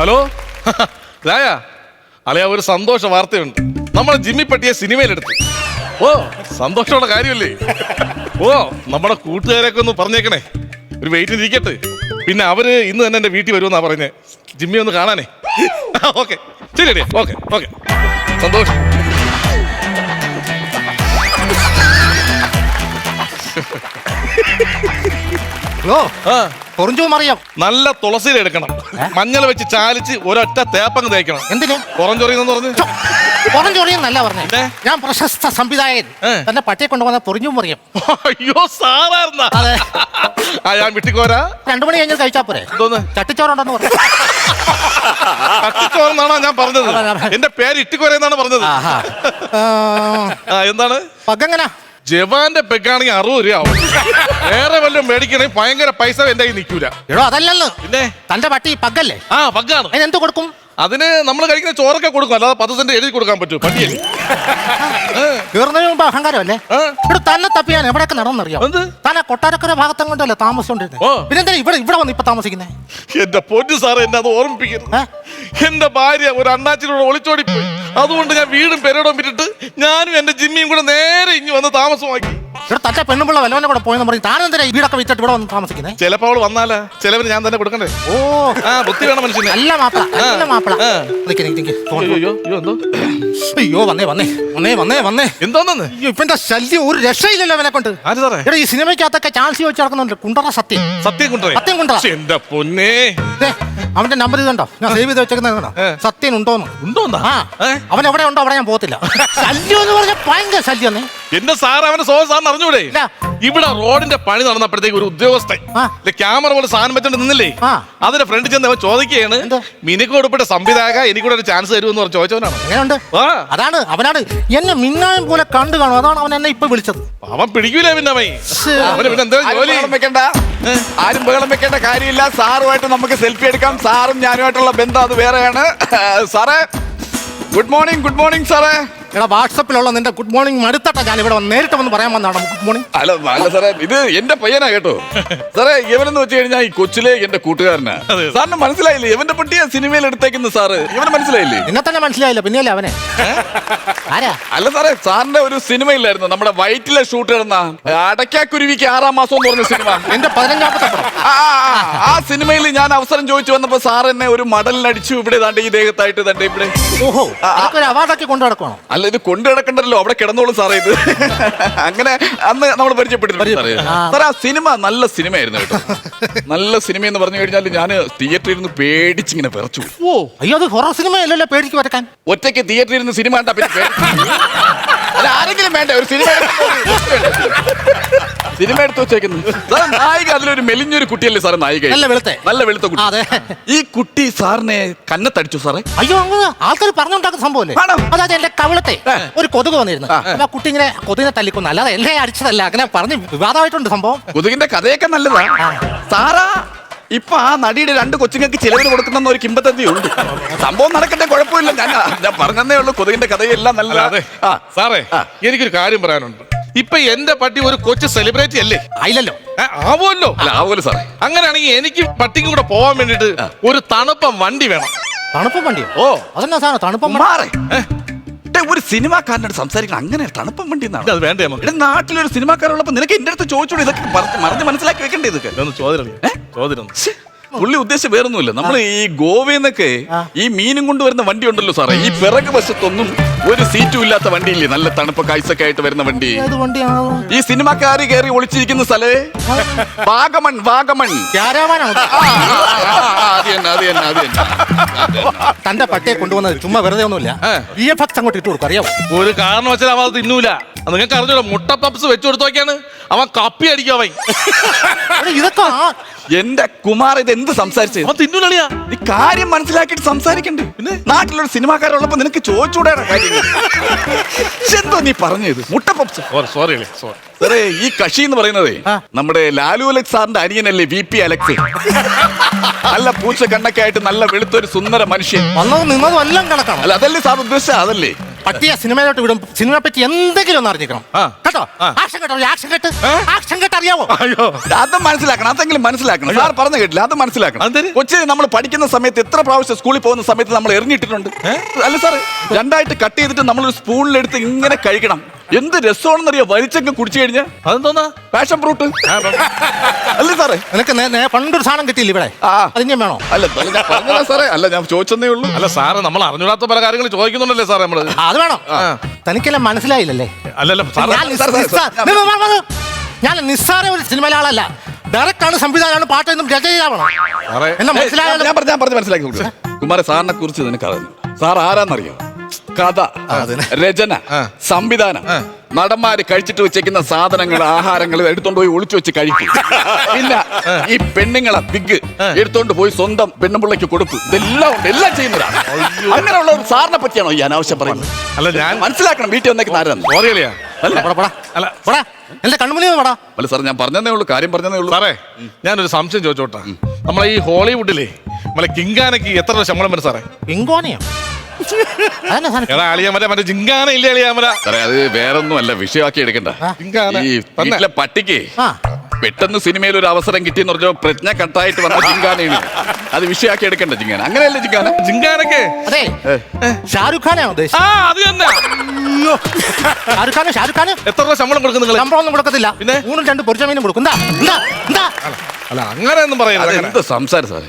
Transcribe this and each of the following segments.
Hello രായ അളയാ, ഒരു സന്തോഷ വാർത്തയുണ്ട്. നമ്മളെ ജിമ്മി പട്ടിയെ സിനിമയിലെടുത്ത്. ഓ, സന്തോഷമുള്ള കാര്യമല്ലേ? ഓ, നമ്മുടെ കൂട്ടുകാരൊക്കെ ഒന്ന് പറഞ്ഞേക്കണേ, ഒരു വെയിറ്റ് ഇരിക്കട്ടെ. പിന്നെ അവര് ഇന്ന് തന്നെ എന്റെ വീട്ടിൽ വരുമെന്നാ പറഞ്ഞേ, ജിമ്മി ഒന്ന് കാണാനേ. ഓക്കെ, ശരി, ഓക്കെ ഓക്കെ, സന്തോഷം. ഹലോ, അറിയാം. നല്ല തുളസിയിൽ എടുക്കണം, മഞ്ഞൾ വെച്ച് ചാലിച്ച് ഒരൊറ്റ തേപ്പങ്ങ് തേക്കണം. എന്തിന് പുറംചൊറിയെന്ന് പറഞ്ഞു? പുറംചൊറിയെന്നല്ല പറഞ്ഞേ, ഞാൻ പ്രശസ്ത സംവിധായകൻ തന്നെ പട്ടിയെ കൊണ്ടുവന്ന പൊറിഞ്ഞും പറയും. അയ്യോ, സാറായിരുന്നാ? ഞാൻ വിട്ടിക്കോരാ. 2 മണി കഴിഞ്ഞ് കഴിച്ചാ പോരെ? എന്തോന്ന് ചട്ടിച്ചോറുണ്ടെന്ന് പറഞ്ഞു. ചട്ടിച്ചോറെന്നാണോ ഞാൻ പറഞ്ഞത്? എന്റെ പേര് ഇട്ടിക്കോരെന്നാണ് പറഞ്ഞത്. എന്താണ് പഗെങ്ങനാ? ജവാന്റെ പെഗ്ഗാണെങ്കിൽ 60 രൂപ ആവും. വേറെ വല്ലതും മേടിക്കണേ ഭയങ്കര പൈസ എന്റെ കയ്യിൽ നിൽക്കൂല. എടോ, അതല്ലല്ലോ. പിന്നെ തന്റെ പട്ടി പഗ്ഗല്ലേ? പഗ്ഗാണ്. അതിന് എന്ത് കൊടുക്കും? അതിന് നമ്മൾ കഴിക്കുന്ന ചോറൊക്കെ കൊടുക്കും, അല്ലാതെ 10 സെന്റ് എഴുതി കൊടുക്കാൻ പറ്റും പട്ടിയല്ലേ? കയറുന്നതിന് മുമ്പ് അഹങ്കാരമല്ലേ? ഇവിടെ തന്നെ തപ്പി ഞാൻ എവിടെയൊക്കെ നടന്നറിയാം. താൻ കൊട്ടാരക്കര ഭാഗത്തും കൊണ്ടല്ലേ താമസിച്ചോണ്ടിരുന്നത്? പിന്നെ ഇവിടെ വന്ന് ഇപ്പൊ താമസിക്കുന്നേ? എന്റെ പൊന്നു സാറേ, എന്നെ അത് ഓർമ്മിപ്പിക്കരുത്. എന്റെ ഭാര്യ ഒരു അണ്ണാച്ചിലൂടെ ഒളിച്ചോടിപ്പോയി. അതുകൊണ്ട് ഞാൻ വീടും പെരടവും വിട്ടിട്ട് ഞാനും എന്റെ ജിമ്മിയും കൂടെ നേരെ ഇങ്ങ് വന്ന് താമസമാക്കി. ഇവിടെ തന്റെ പെണ്ണുമ്പിള്ള വല്ലവനെ കൂടെ പോയെന്ന് പറയും. താനെന്തിനാ ഈ വീടൊക്കെ വിറ്റിട്ട് ഇവിടെ വന്ന് താമസിക്കുന്നേ? ചിലപ്പോൾ അവള് വന്നാലാ, ചിലവര് ഞാൻ തന്നെ കൊടുക്കണ്ടേ? ഓ, ബുദ്ധി വേണം മനുഷ്യന്. നല്ല മാപ്പിള, നല്ല മാപ്പിള. അയ്യോ, വന്നേ. എന്തോന്നു ഇപ്പന്റെ ശല്യം ഒരു രക്ഷയില്ലല്ലോ അവനെ കൊണ്ട്. ഈ സിനിമയ്ക്കകത്തൊക്കെ ചാൻസ് ചോദിച്ചു നടക്കുന്നുണ്ട്. കുണ്ടറ സത്യം കുണ്ടറ. എന്റെ പൊന്നേ, അവന്റെ നമ്പർ ഇതുണ്ടോ? ഞാൻ സേവ് ചെയ്ത് വെച്ചേക്കുന്നോ? സത്യൻ ഉണ്ടോന്ന്? അവൻ എവിടെ ഉണ്ടോ അവിടെ ഞാൻ പോകത്തില്ല. ശല്യം എന്ന് പറഞ്ഞാൽ ഭയങ്കര ശല്യം. എന്റെ സാർ അവന്റെ സാറിന് അറിഞ്ഞൂടെ? ഇവിടെ റോഡിന്റെ പണി നടന്നപ്പോഴത്തേക്ക് ഒരു ഉദ്യോഗസ്ഥൻ ക്യാമറ പോലെ സാധനം വെച്ചോണ്ട് നിന്നില്ലേ, അതിന്റെ ഫ്രണ്ട് ചെന്ന് അവൻ ചോദിക്കുകയാണ്, നിനക്ക് കൊടുപ്പെട്ട സംവിധായക എനിക്കൂടെ ഒരു ചാൻസ് തരുമെന്ന് പറഞ്ഞ് ചോദിച്ചവനാണ്. എങ്ങനെയുണ്ട്? അതാണ് അവനാണ് എന്നെ മിന്നായം പോലെ കണ്ടു കാണും. അതാണ് അവൻ എന്നെ ഇപ്പൊ വിളിച്ചത്. അവൻ പിടിക്കൂലേ പിന്നെ അവന് പിന്നെ എന്താ ജോലി? വെക്കണ്ട, ആരും ബഹളം വെക്കേണ്ട കാര്യമില്ല. സാറുമായിട്ട് നമുക്ക് സെൽഫി എടുക്കാം. സാറും ഞാനുമായിട്ടുള്ള ബന്ധം അത് വേറെയാണ്. സാറേ, ഗുഡ് മോർണിംഗ് സാറേ. എടാ, വാട്സപ്പിലുള്ള നിന്റെ ഗുഡ് മോർണിംഗ് മടുത്തട്ടാ ഞാൻ ഇവിടെ നേരിട്ട് വന്ന് പറയാൻ വന്നതാണ് ഗുഡ് മോർണിംഗ്. അല്ല സാറേ, ഇത് എന്റെ പയ്യനാ കേട്ടോ സാറേ. ഇവനെന്ന് വെച്ച് കഴിഞ്ഞാൽ ഈ കൊച്ചിലെ എന്റെ കൂട്ടുകാരനാ. സാറിന് മനസ്സിലായില്ലേ? ഇവന്റെ പട്ടിയെ സിനിമയിൽ എടുത്തേക്കുന്നു സാറ്. ഇവന് മനസ്സിലായില്ലേ? നിന്നെ തന്നെ മനസ്സിലായില്ല, പിന്നെയല്ലേ അവനെ? ആരാ? അല്ല സാറേ, സാറിന്റെ ഒരു സിനിമയില്ലായിരുന്നു നമ്മുടെ വൈറ്റിലെ ഷൂട്ട് കിടന്ന അടയ്ക്കാക്കുരുവിക്ക് 6-ാം മാസം എന്ന് പറഞ്ഞ സിനിമ. എന്റെ 15-ാമത്തെ ആ സിനിമയിൽ ഞാൻ അവസരം ചോദിച്ചു വന്നപ്പോ സാർ എന്നെ ഒരു മടലിനടിച്ചു. ഇവിടെ തന്റെ ഈ ദേഹത്തായിട്ട് തന്റെ ഇവിടെ. ഓഹോ, ഒരു അവാർഡൊക്കെ കൊണ്ടു നടക്കണം. അല്ല, ഇത് കൊണ്ടു കിടക്കണ്ടല്ലോ, അവിടെ കിടന്നോളൂ സാറേ. ഇത് അങ്ങനെ അന്ന് നമ്മൾ പരിചയപ്പെട്ടിട്ടുണ്ട് സാറേ. ആ സിനിമ നല്ല സിനിമയായിരുന്നു കേട്ടോ. നല്ല സിനിമ എന്ന് പറഞ്ഞു കഴിഞ്ഞാൽ ഞാൻ തിയേറ്ററിൽ നിന്ന് പേടിച്ചിങ്ങനെ വിറച്ചു. ഓ, അയ്യോ, അത് ഹൊറർ സിനിമ അല്ലല്ലോ പേടിക്ക് വരക്കാൻ. ഒറ്റയ്ക്ക് തിയേറ്ററിൽ നിന്ന് സിനിമ കണ്ടാ പിന്നെ ആരെങ്കിലും വേണ്ട ഒരു സിനിമ എടുത്ത് വെച്ചേക്കുന്നു. നായിക അതിലൊരു മെലിഞ്ഞൊരു കുട്ടിയല്ലേ സാറേ നായിക? നല്ല വെളുത്ത കുട്ടി. ഈ കുട്ടി സാറിനെ കന്നത്തടിച്ചു സാറേ. അയ്യോ, ആൾക്കാർ പറഞ്ഞുണ്ടാക്കുന്ന സംഭവല്ലേ? അതായത് എന്റെ കവിളത്തെ ഒരു കൊതുക് വന്നിരുന്നു. ആ കുട്ടി ഇങ്ങനെ കൊതുകിനെ തല്ലിക്കൊന്നു, അല്ലാതെ എന്നെ അടിച്ചതല്ല. അങ്ങനെ പറഞ്ഞ് വിവാദമായിട്ടുണ്ട് സംഭവം. കൊതുകിന്റെ കഥയൊക്കെ നല്ലതാ സാറാ. ഇപ്പൊ ആ നടിയുടെ 2 കൊച്ചുങ്ങൾക്ക് ചിലവിന് കൊടുക്കുന്ന ഒരു കിംബദന്തിയുണ്ട്. സംഭവം നടക്കട്ടെ, കുഴപ്പമില്ല. ഞാൻ പറഞ്ഞതേ ഉള്ളൂ. കൊതുകിന്റെ കഥയെല്ലാം നല്ലതാ. സാറേ, എനിക്കൊരു കാര്യം പറയാനുണ്ട്. ഇപ്പൊ എന്റെ പട്ടി ഒരു കൊച്ചു സെലിബ്രിറ്റി അല്ലേ? ആയില്ലല്ലോ. ആവുമല്ലോ. ആവുമല്ലോ സാറേ. അങ്ങനെയാണെങ്കിൽ എനിക്ക് പട്ടിക്കും കൂടെ പോവാൻ വേണ്ടിട്ട് ഒരു തണുപ്പം വണ്ടി വേണം. തണുപ്പം വണ്ടിയോ? ഓ, അതെന്നാ സാധനം തണുപ്പം? ഒരു സിനിമാക്കാരനോട് സംസാരിക്കണം. അങ്ങനെ തണുപ്പം വണ്ടി അത് വേണ്ടേ? നമുക്ക് നാട്ടിലൊരു സിനിമാക്കാരുള്ളപ്പോ നിനക്ക് എന്റെ അടുത്ത് ചോദിച്ചോളൂ. ഇതൊക്കെ മറിഞ്ഞ് മനസ്സിലാക്കി വെക്കണ്ടേ? ഇതൊക്കെ ചോദ്യം പുള്ളി ഉദ്ദേശം വേറൊന്നുമില്ല. നമ്മൾ ഈ ഗോവയെന്നൊക്കെ ഈ മീനും കൊണ്ടുവരുന്ന വണ്ടി ഉണ്ടല്ലോ സാറേ, ഈ പിറകു വശത്തൊന്നും ഒരു സീറ്റും ഇല്ലാത്ത വണ്ടിയില്ലേ, നല്ല തണുപ്പ് കാഴ്ചയൊക്കെ ആയിട്ട് വരുന്ന വണ്ടി. ഈ സിനിമാക്കാര് കയറി ഒളിച്ചിരിക്കുന്ന സ്ഥലേ വാഗമൺ. തന്റെ പട്ടിയെ കൊണ്ടുവന്നത് ചുമ്മാ വെറുതെ ഒന്നുമില്ല. അങ്ങോട്ട് ഇട്ട് കൊടുക്കും, അറിയാമോ? ഒരു കാരണം വെച്ചാൽ അവൻ തിന്നൂല. നിങ്ങൾക്ക് അറിഞ്ഞൂല, മുട്ട പപ്സ് വെച്ചു കൊടുത്തോക്കാണ് അവൻ കപ്പി അടിക്കും. അവൻ ഇതൊക്കെ എന്റെ കുമാർ ഇത് എന്ത് സംസാരിച്ചത്? അവൻ തിന്നൂലിയാ. നീ കാര്യം മനസ്സിലാക്കിയിട്ട് സംസാരിക്കണ്ടേ? നാട്ടിലൊരു സിനിമാക്കാരുള്ളപ്പോ നിനക്ക് ചോദിച്ചൂടെ കാര്യങ്ങൾ? എന്തോ നീ പറഞ്ഞത്? മുട്ട പപ്സ്. സോറി സാറേ, ഈ കക്ഷി എന്ന് പറയുന്നത് നമ്മുടെ ലാലു അലക്സ് സാറിന്റെ അനിയനല്ലേ, VP അലക്സ്. നല്ല പൂച്ച കണ്ണൊക്കെ ആയിട്ട് നല്ല വെളുത്തൊരു സുന്ദര മനുഷ്യൻ. വന്നതും നിന്നതും എല്ലാം കണക്കാണ്. അല്ല, അതല്ലേ സാർ ഉദ്ദേശിച്ച? അതല്ലേ പട്ടിയെ സിനിമയിലോട്ട് വിടും സിനിമയെ പറ്റി എന്തെങ്കിലും ഒന്ന് അറിഞ്ഞിരിക്കണം ആ. കേട്ടോ ആ. ആക്ഷൻ കേട്ടോ ആക്ഷൻ കേട്ട് ആക്ഷൻ കേട്ട് അറിയാവോ അയ്യോ അത് മനസ്സിലാക്കണം, അതെങ്കിലും മനസ്സിലാക്കണം. സാർ പറഞ്ഞു കേട്ടില്ല, അത് മനസ്സിലാക്കണം. അതെന്തിന്? കൊച്ചിയിൽ നമ്മൾ പഠിക്കുന്ന സമയത്ത് എത്ര പ്രാവശ്യം സ്കൂളിൽ പോകുന്ന സമയത്ത് നമ്മൾ എറിഞ്ഞിട്ടിട്ടുണ്ട്. അല്ല സാർ, രണ്ടായിട്ട് കട്ട് ചെയ്തിട്ട് നമ്മളൊരു സ്പൂണിലെടുത്ത് ഇങ്ങനെ കഴിക്കണം. എന്ത് രസമാണെന്നറിയോ, വലിച്ചൊക്കെ കുടിച്ചു കഴിഞ്ഞാൽ. അതെന്തോന്നാ പാഷൻ ഫ്രൂട്ട് അല്ലേ സാറേ? നിനക്ക് പണ്ടൊരു സാധനം കിട്ടിയില്ല ഇവിടെ ആ. അതിന് വേണോ? അല്ല ഞാൻ പറഞ്ഞതാ സാറേ, അല്ല ഞാൻ ചോദിച്ചതേ ഉള്ളൂ. അല്ല സാറ് നമ്മൾ അറിഞ്ഞൂടാത്ത പല കാര്യങ്ങൾ ചോദിക്കുന്നുണ്ടല്ലേ സാറേ നമ്മള്? അത് വേണം. തനിക്കെല്ലാം മനസ്സിലായില്ലല്ലേ? അല്ലല്ല സാറ് ഞാൻ ഞാൻ നിസ്സാര ഒരു സിനിമയിലെ ആളല്ല. ഡയറക്റ്റാണ്, സംവിധാനമാണ്, പാട്ടൊന്നും രചയിതാവണം. സാറേ എന്നെ മനസ്സിലായാലും ഞാൻ പറഞ്ഞ് മനസ്സിലാക്കി കൊടുത്തു. കുമാര സാറിനെ കുറിച്ച് നിനക്ക് അറിയാം. സാർ ആരാന്നറിയോ? കഥ, രചന, സംവിധാനം, നടന്മാര് കഴിച്ചിട്ട് വെച്ചേക്കുന്ന സാധനങ്ങൾ, ആഹാരങ്ങൾ എടുത്തോണ്ട് പോയി ഒളിച്ചു വെച്ച് കഴിക്കും. പിന്നെ ഈ പെണ്ണുങ്ങളെ ബിഗ് എടുത്തോണ്ട് പോയി സ്വന്തം പെണ്ണുപിള്ളയ്ക്ക് കൊടുക്കും. ഇതെല്ലാം ഉണ്ട്, എല്ലാം ചെയ്യുന്നതാണ്. അങ്ങനെയുള്ള ഒരു സാറിനെ പറ്റിയാണോ ഈ അനാവശ്യം പറയുന്നത്? അല്ല ഞാൻ മനസ്സിലാക്കണം, വീട്ടിൽ വന്നേക്കുന്ന ആരാന്ന്. ഓറിയലിയാ അല്ല എന്റെ കൺമുന്നിൽ പടാ. അല്ല സാർ, ഞാൻ പറഞ്ഞതേ ഉള്ളൂ, കാര്യം പറഞ്ഞതേ ഉള്ളൂ. സാറേ ഞാനൊരു സംശയം ചോദിച്ചോട്ടാ. നമ്മളെ ഈ ഹോളിവുഡിലെ നമ്മളെ കിങ്കാനയ്ക്ക് എത്ര ശമ്പളം വരും സാറേ? പിങ്കോണിയോ? അതന്നെ സാധനം. എടാ അളിയാ മറ്റേ ജിങ്കാന ഇല്ലേ അളിയാമല? സാറേ അത് വേറൊന്നും അല്ല, വിഷയമാക്കി എടുക്കണ്ട. ജിങ്കാന ഈ വീട്ടിലെ പട്ടിക്ക് ആ. പെട്ടെന്ന് സിനിമയിൽ ഒരു അവസരം കിട്ടിയെന്ന് പറഞ്ഞാൽ പ്രജ്ഞ കട്ടായിട്ട് വന്ന ജിങ്കാനയാണ്. അത് വിഷയമാക്കി എടുക്കണ്ട ജിങ്കാന. അങ്ങനെയല്ലേ ജിങ്കാന? ജിങ്കാനക്ക് അതെ ഷാരൂഖ് ഖാനാ ഉദ്ദേശിച്ചത്. ആ അത് തന്നെ. ഷാരൂഖ് ഖാന് എത്ര രൂപ ശമ്പളം കൊടുക്കും നിങ്ങൾ? ശമ്പളം ഒന്നും കൊടുക്കത്തില്ല. പിന്നെ? 3 2 പൊരിച്ച മീനും കൊടുക്കും. എന്താ അല്ല അങ്ങനെയൊന്നും പറയുന്നത്. എന്ത് സംസാരം സാറേ?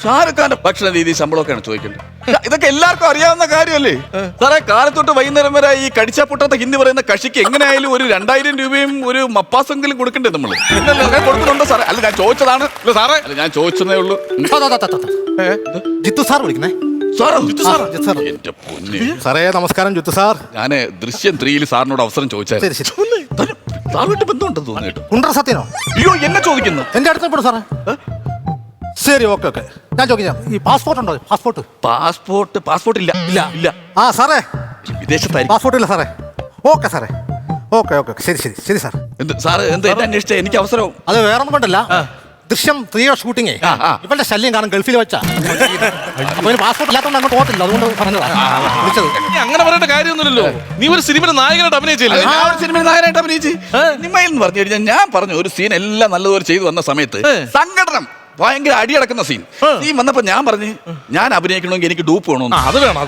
ഷാരൂഖ് ഖാന്റെ ഭക്ഷണ രീതി ശമ്പളമൊക്കെയാണ് ചോദിക്കേണ്ടത്. ഇതൊക്കെ എല്ലാവർക്കും അറിയാവുന്ന കാര്യമല്ലേ സാറേ? കാലത്തൊട്ട് വൈകുന്നേരം വരെ ഈ കടിച്ചാ പൊട്ടാത്ത ഹിന്ദി പറയുന്ന കക്ഷിക്ക് എങ്ങനെയായാലും ഒരു 2000 രൂപയും ഒരു മപ്പാസെങ്കിലും കൊടുക്കണ്ടേ നമ്മള്? കൊടുക്കുന്നുണ്ടോ സാറേ? അല്ല ഞാൻ ചോദിച്ചതാണ് സാറേ. അല്ല ഞാൻ ചോദിച്ചതേ ഉള്ളൂ. ജിത്തു സാർ വിളിക്കുന്നേ. എന്റെ പൊന്നെ സാറേ നമസ്കാരം ജിത്തു സാർ. ഞാന് ദൃശ്യം 3 സാറിനോട് അവസരം ചോദിച്ചായിരുന്നു. സാറുമായിട്ട് ബന്ധമുണ്ടെന്ന് തോന്നുന്നു കേട്ടോ. കുണ്ട്ര സത്യനോ? അയ്യോ എന്നെ ചോദിക്കുന്നു. എന്റെ അടുത്ത് പെടും സാറേ. ശരി ഓക്കെ ഞാൻ ചോദിക്കാം. ഈ പാസ്പോർട്ട് ഉണ്ടോ? പാസ്പോർട്ട് ഇല്ല ഇല്ല. ഇല്ല. ആ സാറേ വിദേശത്തായിരിക്കും. പാസ്പോർട്ട് ഇല്ല സാറേ. ഓക്കെ സാറേ. ഓക്കെ ശരി സാർ. സാറ് എന്താ എന്നെ അന്വേഷിച്ച എനിക്ക് അവസരവും? അത് വേറൊന്നും കൊണ്ടല്ല, ദൃശ്യം 3 ഷൂട്ടിങ്ങേ ഇവന്റെ ശല്യം കാരണം ഗൾഫിൽ വെച്ചാ. അപ്പൊ പാസ്പോർട്ട് ഇല്ലാത്തതുകൊണ്ട് അങ്ങോട്ട് പോകത്തില്ല, അതുകൊണ്ട് പറഞ്ഞതാ വിളിച്ചത്. നീ അങ്ങനെ പറയേണ്ട കാര്യമൊന്നുമില്ലല്ലോ. നീ ഒരു സിനിമയുടെ നായകനായിട്ട് അഭിനയിച്ചില്ലേ? ഞാൻ ഒരു സിനിമയിൽ നായകനായിട്ട് അഭിനയിച്ച് സിനിമയിൽ എന്ന് പറഞ്ഞു കഴിഞ്ഞാൽ ഞാൻ പറഞ്ഞു ഒരു സീൻ എല്ലാം നല്ലതുപോലെ ചെയ്തു വന്ന സമയത്ത് സംഘടനം ഭയങ്കര അടിയടക്കുന്ന സീൻ വന്നപ്പോ ഞാൻ പറഞ്ഞു ഞാൻ അഭിനയിക്കണമെങ്കിൽ എനിക്ക് ഡൂപ്പ് വേണമെന്ന്. അത് വേണം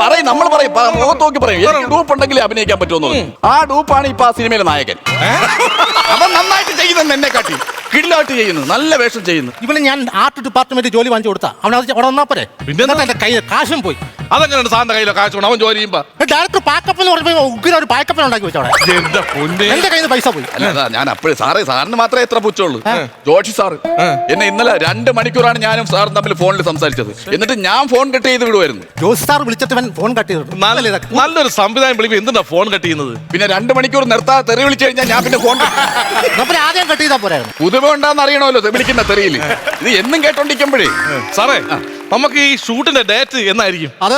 പറയും, നമ്മൾ പറയും, മുഖത്ത് നോക്കി പറയും എനിക്ക് ഡൂപ്പ് ഉണ്ടെങ്കിലേ അഭിനയിക്കാൻ പറ്റുമെന്ന് പറഞ്ഞു. ആ ഡൂപ്പാണ് ഇപ്പൊ ആ സിനിമയിലെ നായകൻ. അവൻ നന്നായിട്ട് ചെയ്യുന്നു, എന്നെ കാട്ടി കിടിലായിട്ട് ചെയ്യുന്നു, നല്ല വേഷം ചെയ്യുന്നു. ഇവന് ഞാൻ ആർട്ട് ഡിപ്പാർട്ട്മെന്റ് ജോലി വാങ്ങിച്ചു കൊടുത്താ അവൻ അവിടെ വന്നാ പോരെ. പിന്നെ എന്റെ കയ്യിൽ കാശും പോയി. അതെങ്ങനെയാണ് സാറിന്റെ കയ്യിലോ കാശ് കൊണ്ട് അവൻ ജോലി ചെയ്യുമ്പോ? ഡയറക്ടർ പാക്കപ്പ് എന്ന് പറയുമ്പോൾ ഉഗ്ര ഒരു പാക്കപ്പിൽ ഉണ്ടാക്കി വെച്ചോടെ. എന്റെ കയ്യിൽ നിന്ന് പൈസ പോയി. അല്ല ഞാൻ അപ്പോഴും സാറിന് മാത്രമേ എത്ര പുച്ഛമുള്ളൂ. ജോഷി സാറ് എന്നെ ഇന്നലെ 2 മണിക്കൂറാണ് ഞാനും സാറും തമ്മിൽ ഫോണിൽ സംസാരിച്ചത്. എന്നിട്ട് ഞാൻ ഫോൺ കട്ട് ചെയ്ത് വിടുമായിരുന്നു. ജോഷി സാർ വിളിച്ചിട്ട് ഇവൻ ഫോൺ കട്ട് ചെയ്തു. നല്ലൊരു സംവിധാനം വിളിക്കുമ്പോൾ എന്തിനാ ഫോൺ കട്ട് ചെയ്യുന്നത്? പിന്നെ 2 മണിക്കൂർ നിർത്താതെ തെറി വിളിച്ചു കഴിഞ്ഞാൽ ഞാൻ പിന്നെ ഫോൺ ആദ്യം കട്ട് ചെയ്താൽ പോരായിരുന്നു. പുതുമ ഉണ്ടാന്ന് അറിയണമല്ലോ വിളിക്കുന്ന തെറിയിൽ. ഇത് എന്നും കേട്ടോണ്ടിരിക്കുമ്പോഴേ സാറേ നമുക്ക് ഈ ഷൂട്ടിന്റെ ഡേറ്റ് എന്നായിരിക്കും? അത്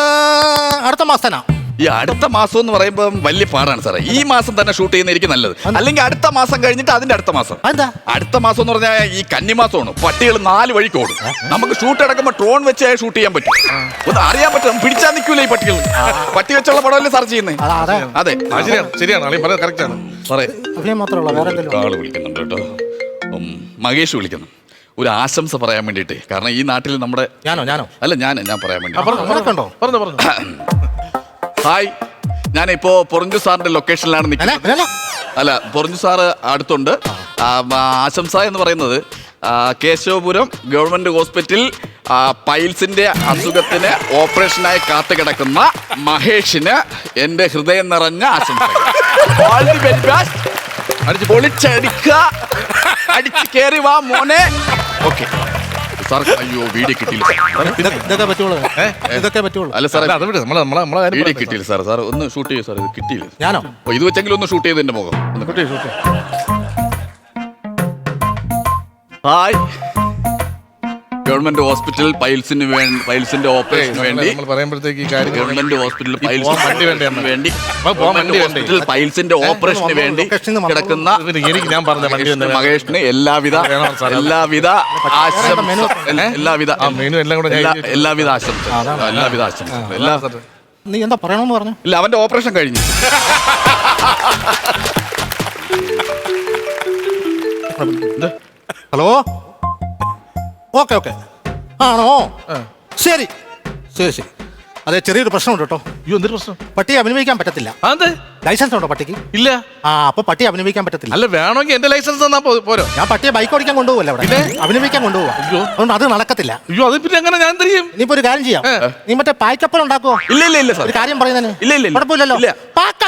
അടുത്ത മാസത്താനാ. ഈ അടുത്ത മാസം എന്ന് പറയുമ്പോൾ വലിയ പാടാണ് സാറേ. ഈ മാസം തന്നെ ഷൂട്ട് ചെയ്യുന്നതായിരിക്കും നല്ലത്. അല്ലെങ്കിൽ അടുത്ത മാസം കഴിഞ്ഞിട്ട് അതിന്റെ അടുത്ത മാസം. അടുത്ത മാസം എന്ന് പറഞ്ഞാൽ ഈ കന്നിമാസമാണ്. പട്ടികൾ 4 വഴിക്ക് ഓടും. നമുക്ക് ഷൂട്ട് അടക്കുമ്പോൾ ഡ്രോൺ വെച്ച് ഷൂട്ട് ചെയ്യാൻ പറ്റും. ഒന്ന് അറിയാൻ പറ്റും, പിടിച്ചാൽ നിൽക്കൂല ഈ പട്ടികൾ. പട്ടി വെച്ചുള്ള പടമല്ലേ സാർ ചെയ്യുന്നത്? അതെ ശരിയാണ് കറക്റ്റ് ആണ് സാറേ. വേറെ വിളിക്കുന്നുണ്ട് കേട്ടോ, മഹേഷ് വിളിക്കുന്നു. ഒരു ആശംസ പറയാൻ വേണ്ടിട്ട്. കാരണം ഈ നാട്ടിൽ നമ്മുടെ ഞാനോ അല്ല ഞാൻ പറയാൻ വേണ്ടി. പറഞ്ഞു. ഹായ്, ഞാനിപ്പോ പൊറഞ്ചു സാറിന്റെ ലൊക്കേഷനിലാണ് നിൽക്കുന്നത്. അല്ല പൊറഞ്ചു സാറ് അടുത്തുണ്ട്. ആശംസ എന്ന് പറയുന്നത് കേശവപുരം ഗവൺമെന്റ് ഹോസ്പിറ്റൽ പൈൽസിന്റെ അസുഖത്തിന് ഓപ്പറേഷനായി കാത്തു കിടക്കുന്ന മഹേഷിന് എന്റെ ഹൃദയം നിറഞ്ഞ ആശംസ. അടിച്ച് പൊളിച്ചടിക്കുക, അടിച്ച് കയറി വാ മോനെ. Okay sir. അയ്യോ വീഡിയോ കിട്ടിയില്ല. അല്ല സാർ വീഡിയോ കിട്ടിയില്ല സാർ. സാർ ഒന്ന് ഷൂട്ട് ചെയ്യൂ സാർ. ഇത് കിട്ടിയില്ല. ഞാനോ? ഇത് വെച്ചെങ്കിലും ഒന്ന് ഷൂട്ട് ചെയ്ത് എന്റെ മുഖം. ഹായ്, ഗവൺമെന്റ് ഹോസ്പിറ്റൽ പൈൽസിന്റെ ഓപ്പറേഷന് വേണ്ടി ഗവൺമെന്റ് ഹോസ്പിറ്റൽ പൈൽസിന്റെ ഓപ്പറേഷന് വേണ്ടി കിടക്കുന്ന മഹേഷിന് എല്ലാവിധ ആശംസ. നീ എന്താ പറയണമെന്ന് പറഞ്ഞു? ഇല്ല, അവന്റെ ഓപ്പറേഷൻ കഴിഞ്ഞു. ഹലോ, ഓക്കെ ഓക്കെ, ആണോ? ശരി ശരി ശരി. അതെ, ചെറിയൊരു പ്രശ്നമുണ്ട് കേട്ടോ. അയ്യോ, എന്തൊരു പ്രശ്നം? പട്ടിയെ അഭിനയിക്കാൻ പറ്റത്തില്ല. അതെ, ലൈസൻസ് ഉണ്ടോ പട്ടിക്ക്? ഇല്ല. അപ്പൊ പട്ടിയെ അഭിനയിക്കാൻ പറ്റത്തില്ല. അല്ല, വേണമെങ്കിൽ എന്റെ ലൈസൻസ് തന്നാ പോരോ? ഞാൻ പട്ടിയെ ബൈക്ക് ഓടിക്കാൻ കൊണ്ടുപോകല്ല അവിടെ, അഭിനയിക്കാൻ കൊണ്ടുപോവാ. അയ്യോ, അതുകൊണ്ട് അത് നടക്കത്തില്ല. അയ്യോ, അത് പിന്നെ എങ്ങനെ ഞാൻ ചെയ്യും? ഇനിയിപ്പോ ഒരു കാര്യം ചെയ്യാം, നീ മറ്റേ പായ്ക്കപ്പൽ ഉണ്ടാക്കുവോ? ഇല്ല ഇല്ല ഇല്ല സാർ. ഒരു കാര്യം പറയുന്നതിന് ഇല്ല ഇല്ല കുഴപ്പമില്ലല്ലോ. ഇല്ല. പാക്ക